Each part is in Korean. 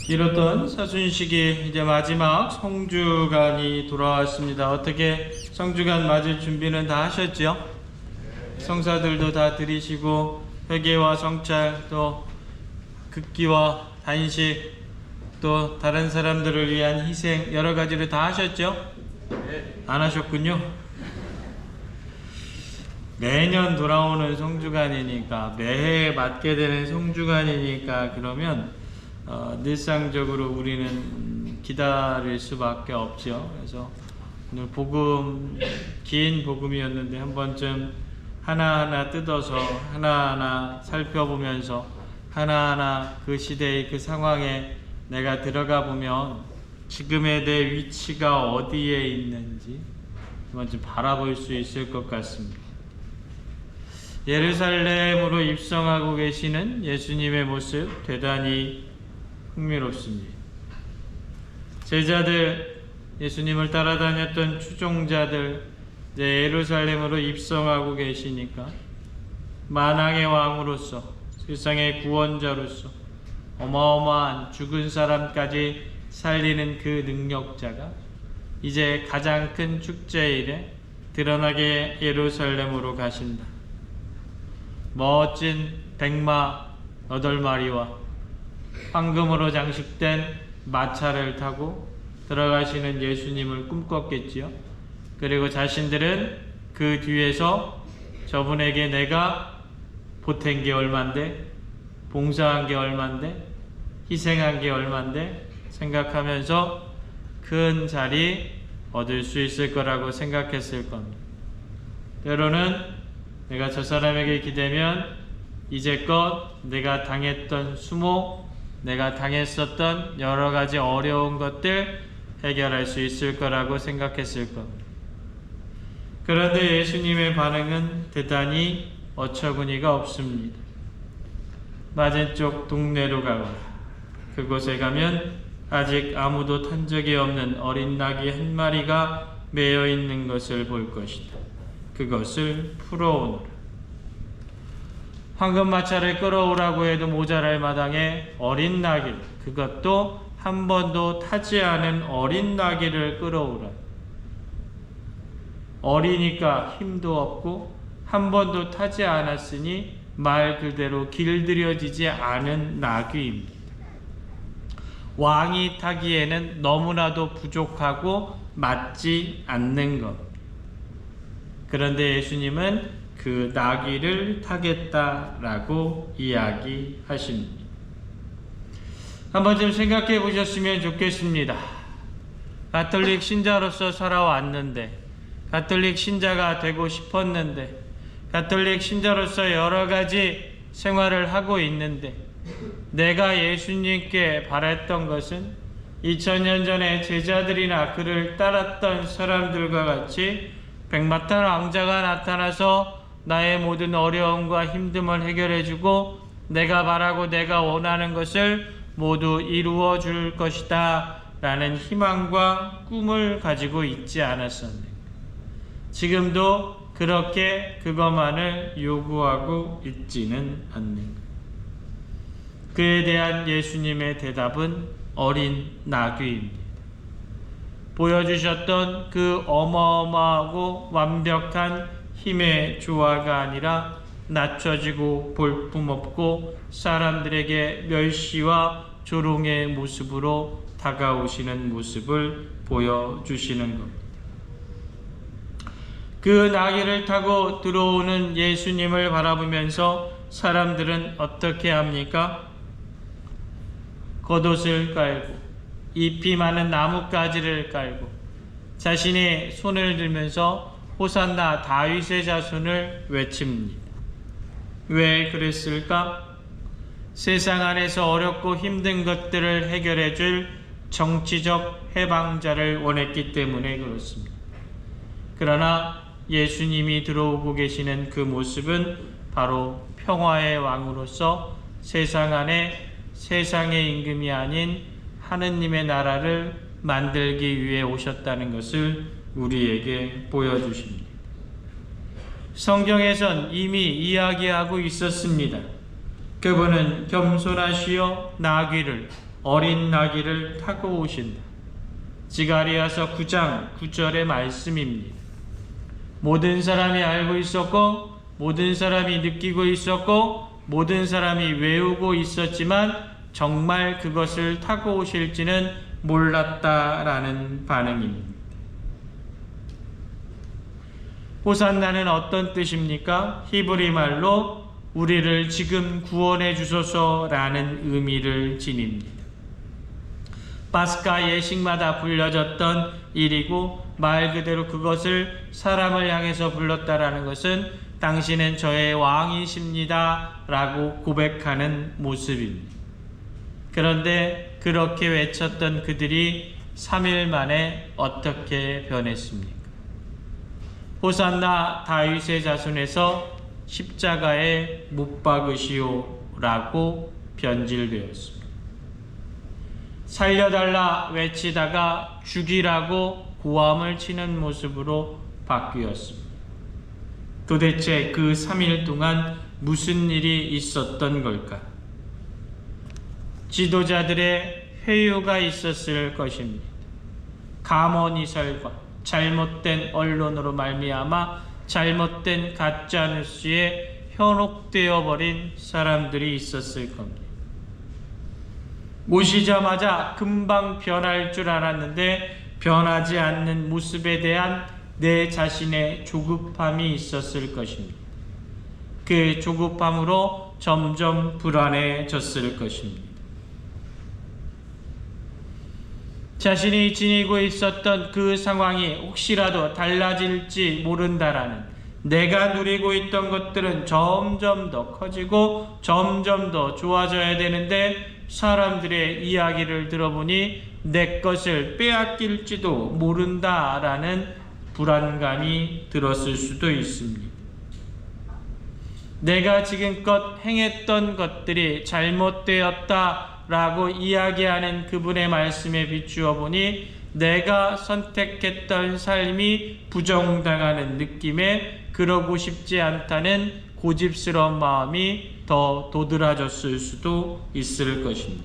이렇던 사순식이 이제 마지막 성주간이 돌아왔습니다. 어떻게 성주간 맞을 준비는 다 하셨죠? 성사들도 다 드리시고 회개와 성찰 또 극기와 단식 또 다른 사람들을 위한 희생 여러 가지를 다 하셨죠? 안 하셨군요. 매년 돌아오는 성주간이니까 매해 맞게 되는 성주간이니까 그러면 늘상적으로 우리는 기다릴 수밖에 없죠. 그래서 오늘 복음 긴 복음이었는데 한 번쯤 하나하나 뜯어서 하나하나 살펴보면서 하나하나 그 시대의 그 상황에 내가 들어가 보면 지금의 내 위치가 어디에 있는지 한번 좀 바라볼 수 있을 것 같습니다. 예루살렘으로 입성하고 계시는 예수님의 모습 대단히 흥미롭습니다. 제자들, 예수님을 따라다녔던 추종자들 이제 예루살렘으로 입성하고 계시니까 만왕의 왕으로서 세상의 구원자로서 어마어마한 죽은 사람까지 살리는 그 능력자가 이제 가장 큰 축제일에 드러나게 예루살렘으로 가신다. 멋진 백마 8마리와 황금으로 장식된 마차를 타고 들어가시는 예수님을 꿈꿨겠지요. 그리고 자신들은 그 뒤에서 저분에게 내가 보탠 게 얼만데, 봉사한 게 얼만데, 희생한 게 얼만데 생각하면서 큰 자리 얻을 수 있을 거라고 생각했을 겁니다. 때로는 내가 저 사람에게 기대면 이제껏 내가 당했던 수모, 내가 당했었던 여러 가지 어려운 것들 해결할 수 있을 거라고 생각했을 겁니다. 그런데 예수님의 반응은 대단히 어처구니가 없습니다. 맞은쪽 동네로 가거라. 그곳에 가면 아직 아무도 탄 적이 없는 어린 낙이 한 마리가 매여 있는 것을 볼 것이다. 그것을 풀어오너라. 황금마차를 끌어오라고 해도 모자랄 마당에 어린 나귀, 그것도 한 번도 타지 않은 어린 나귀를 끌어오라. 어리니까 힘도 없고 한 번도 타지 않았으니 말 그대로 길들여지지 않은 나귀입니다. 왕이 타기에는 너무나도 부족하고 맞지 않는 것. 그런데 예수님은 그 나귀를 타겠다라고 이야기하십니다. 한번 좀 생각해 보셨으면 좋겠습니다. 가톨릭 신자로서 살아왔는데, 가톨릭 신자가 되고 싶었는데, 가톨릭 신자로서 여러 가지 생활을 하고 있는데, 내가 예수님께 바랬던 것은 2000년 전에 제자들이나 그를 따랐던 사람들과 같이 백마탄 왕자가 나타나서 나의 모든 어려움과 힘듦을 해결해주고 내가 바라고 내가 원하는 것을 모두 이루어 줄 것이다 라는 희망과 꿈을 가지고 있지 않았었네. 지금도 그렇게 그것만을 요구하고 있지는 않는. 그에 대한 예수님의 대답은 어린 나귀입니다. 보여주셨던 그 어마어마하고 완벽한 힘의 조화가 아니라 낮춰지고 볼품없고 사람들에게 멸시와 조롱의 모습으로 다가오시는 모습을 보여주시는 겁니다. 그 나귀를 타고 들어오는 예수님을 바라보면서 사람들은 어떻게 합니까? 겉옷을 깔고 잎이 많은 나뭇가지를 깔고 자신의 손을 들면서 호산나 다윗의 자손을 외칩니다. 왜 그랬을까? 세상 안에서 어렵고 힘든 것들을 해결해 줄 정치적 해방자를 원했기 때문에 그렇습니다. 그러나 예수님이 들어오고 계시는 그 모습은 바로 평화의 왕으로서 세상 안에 세상의 임금이 아닌 하느님의 나라를 만들기 위해 오셨다는 것을 우리에게 보여주십니다. 성경에선 이미 이야기하고 있었습니다. 그분은 겸손하시어 나귀를 어린 나귀를 타고 오신다. 지가리아서 9장 9절의 말씀입니다. 모든 사람이 알고 있었고 모든 사람이 느끼고 있었고 모든 사람이 외우고 있었지만 정말 그것을 타고 오실지는 몰랐다라는 반응입니다. 호산나는 어떤 뜻입니까? 히브리 말로 우리를 지금 구원해 주소서라는 의미를 지닙니다. 파스카 예식마다 불려졌던 일이고 말 그대로 그것을 사람을 향해서 불렀다라는 것은 당신은 저의 왕이십니다 라고 고백하는 모습입니다. 그런데 그렇게 외쳤던 그들이 3일 만에 어떻게 변했습니까? 호산나 다윗의 자손에서 십자가에 못 박으시오 라고 변질되었습니다. 살려달라 외치다가 죽이라고 고함을 치는 모습으로 바뀌었습니다. 도대체 그 3일 동안 무슨 일이 있었던 걸까? 지도자들의 회유가 있었을 것입니다. 가모니설과 잘못된 언론으로 말미암아 잘못된 가짜뉴스에 현혹되어 버린 사람들이 있었을 겁니다. 오시자마자 금방 변할 줄 알았는데 변하지 않는 모습에 대한 내 자신의 조급함이 있었을 것입니다. 그 조급함으로 점점 불안해졌을 것입니다. 자신이 지니고 있었던 그 상황이 혹시라도 달라질지 모른다라는, 내가 누리고 있던 것들은 점점 더 커지고 점점 더 좋아져야 되는데 사람들의 이야기를 들어보니 내 것을 빼앗길지도 모른다라는 불안감이 들었을 수도 있습니다. 내가 지금껏 행했던 것들이 잘못되었다라고 이야기하는 그분의 말씀에 비추어 보니 내가 선택했던 삶이 부정당하는 느낌에 그러고 싶지 않다는 고집스러운 마음이 더 도드라졌을 수도 있을 것입니다.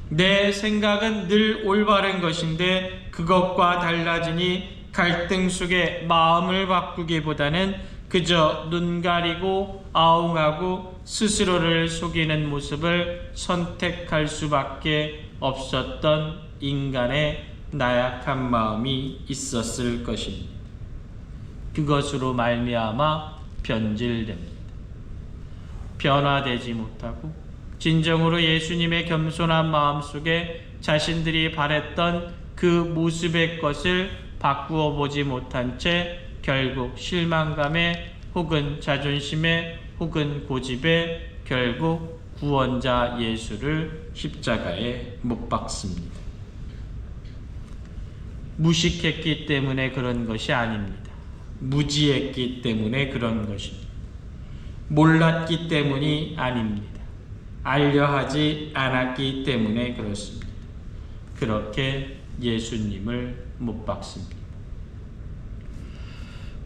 내 생각은 늘 올바른 것인데 그것과 달라지니 갈등 속에 마음을 바꾸기보다는 그저 눈 가리고 아웅하고 스스로를 속이는 모습을 선택할 수밖에 없었던 인간의 나약한 마음이 있었을 것입니다. 그것으로 말미암아 변질됩니다. 변화되지 못하고 진정으로 예수님의 겸손한 마음 속에 자신들이 바랬던 그 모습의 것을 바꾸어 보지 못한 채 결국 실망감에 혹은 자존심에 혹은 고집에 결국 구원자 예수를 십자가에 못 박습니다. 무식했기 때문에 그런 것이 아닙니다. 무지했기 때문에 그런 것입니다. 몰랐기 때문이 아닙니다. 알려하지 않았기 때문에 그렇습니다. 그렇게 예수님을 못 박습니다.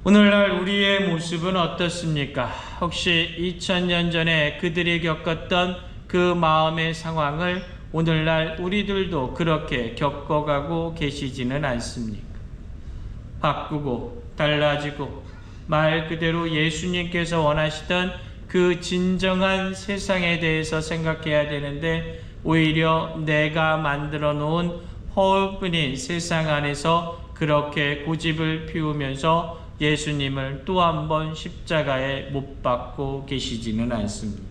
오늘날 우리의 모습은 어떻습니까? 혹시 2000년 전에 그들이 겪었던 그 마음의 상황을 오늘날 우리들도 그렇게 겪어가고 계시지는 않습니까? 바꾸고 달라지고 말 그대로 예수님께서 원하시던 그 진정한 세상에 대해서 생각해야 되는데 오히려 내가 만들어 놓은 허울뿐인 세상 안에서 그렇게 고집을 피우면서 예수님을 또 한 번 십자가에 못 박고 계시지는 않습니까?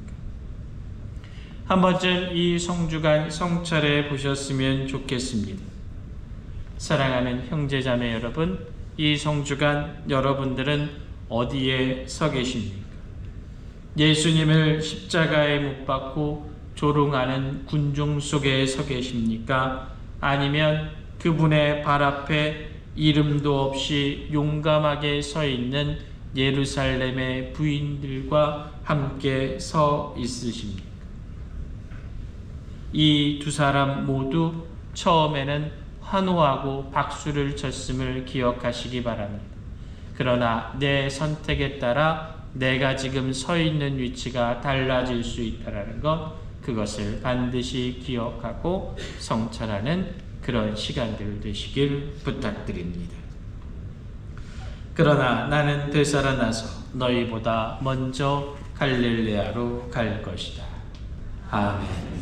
한 번쯤 이 성주간 성찰해 보셨으면 좋겠습니다. 사랑하는 형제자매 여러분, 이 성주간 여러분들은 어디에 서 계십니까? 예수님을 십자가에 못 박고 조롱하는 군중 속에 서 계십니까? 아니면 그분의 발 앞에 이름도 없이 용감하게 서 있는 예루살렘의 부인들과 함께 서 있으십니까? 이 두 사람 모두 처음에는 환호하고 박수를 쳤음을 기억하시기 바랍니다. 그러나 내 선택에 따라 내가 지금 서 있는 위치가 달라질 수 있다는 것 그것을 반드시 기억하고 성찰하는 그런 시간들 되시길 부탁드립니다. 그러나 나는 되살아나서 너희보다 먼저 갈릴레아로 갈 것이다. 아멘.